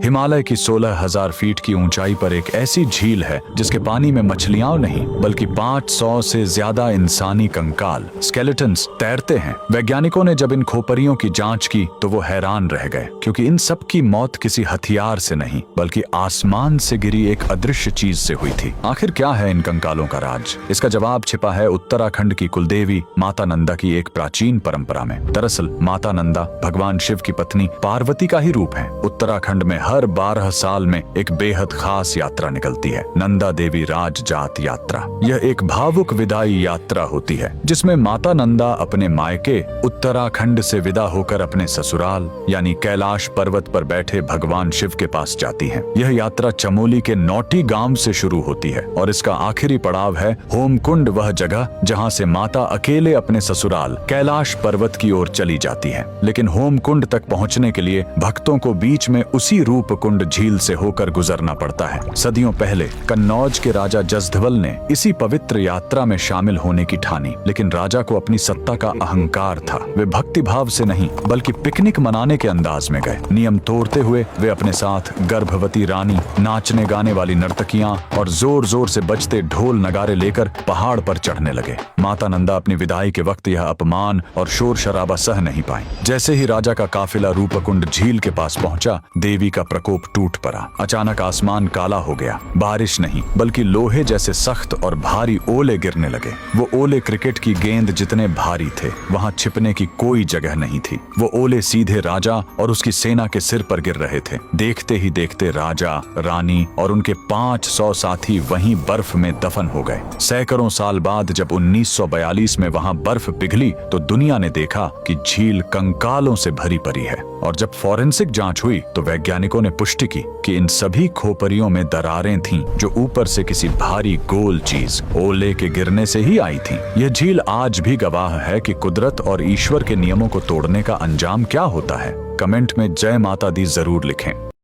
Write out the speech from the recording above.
हिमालय की 16,000 फीट की ऊंचाई पर एक ऐसी झील है जिसके पानी में मछलियां नहीं बल्कि 500 से ज्यादा इंसानी कंकाल स्केलेटन्स तैरते हैं। वैज्ञानिकों ने जब इन खोपरियों की जांच की तो वो हैरान रह गए, क्योंकि इन सब की मौत किसी हथियार से नहीं बल्कि आसमान से गिरी एक अदृश्य चीज से हुई थी। आखिर क्या है इन कंकालों का राज? इसका जवाब छिपा है उत्तराखंड की कुलदेवी माता नंदा की एक प्राचीन परंपरा में। दरअसल माता नंदा भगवान शिव की पत्नी पार्वती का ही रूप है। उत्तराखंड में हर 12 साल में एक बेहद खास यात्रा निकलती है, नंदा देवी राज जात यात्रा। यह एक भावुक विदाई यात्रा होती है जिसमें माता नंदा अपने मायके उत्तराखंड से विदा होकर अपने ससुराल यानी कैलाश पर्वत पर बैठे भगवान शिव के पास जाती है। यह यात्रा चमोली के नौटी गांव से शुरू होती है और इसका आखिरी पड़ाव है होमकुंड, वह जगह जहां से माता अकेले अपने ससुराल कैलाश पर्वत की ओर चली जाती है। लेकिन होमकुंड तक पहुंचने के लिए भक्तों को बीच में उसी रूपकुंड झील से होकर गुजरना पड़ता है। सदियों पहले कन्नौज के राजा जसधवल ने इसी पवित्र यात्रा में शामिल होने की ठानी, लेकिन राजा को अपनी सत्ता का अहंकार था। वे भक्ति भाव से नहीं बल्कि पिकनिक मनाने के अंदाज में गए। नियम तोड़ते हुए वे अपने साथ गर्भवती रानी, नाचने गाने वाली नर्तकियां और जोर जोर से बजते ढोल नगारे लेकर पहाड़ पर चढ़ने लगे। माता नंदा अपनी विदाई के वक्त यह अपमान और शोर शराबा सह नहीं पाई। जैसे ही राजा का काफिला रूपकुंड झील के पास पहुंचा, देवी का प्रकोप टूट पड़ा। अचानक आसमान काला हो गया। बारिश नहीं बल्कि लोहे जैसे सख्त और भारी ओले गिरने लगे। वो ओले क्रिकेट की गेंद जितने भारी थे। वहां छिपने की कोई जगह नहीं थी। वो ओले सीधे राजा और उसकी सेना के सिर पर गिर रहे थे। देखते ही देखते राजा, रानी और उनके 500 साथी वहीं बर्फ में दफन हो गए। सैकड़ों साल बाद जब 1942 में वहां बर्फ पिघली तो दुनिया ने देखा कि झील कंकालों से भरी पड़ी है। और जब फॉरेंसिक जांच हुई तो वैज्ञानिकों ने पुष्टि की कि इन सभी खोपरियों में दरारें थीं जो ऊपर से किसी भारी गोल चीज ओले के गिरने से ही आई थीं। यह झील आज भी गवाह है कि कुदरत और ईश्वर के नियमों को तोड़ने का अंजाम क्या होता है। कमेंट में जय माता दी जरूर लिखें।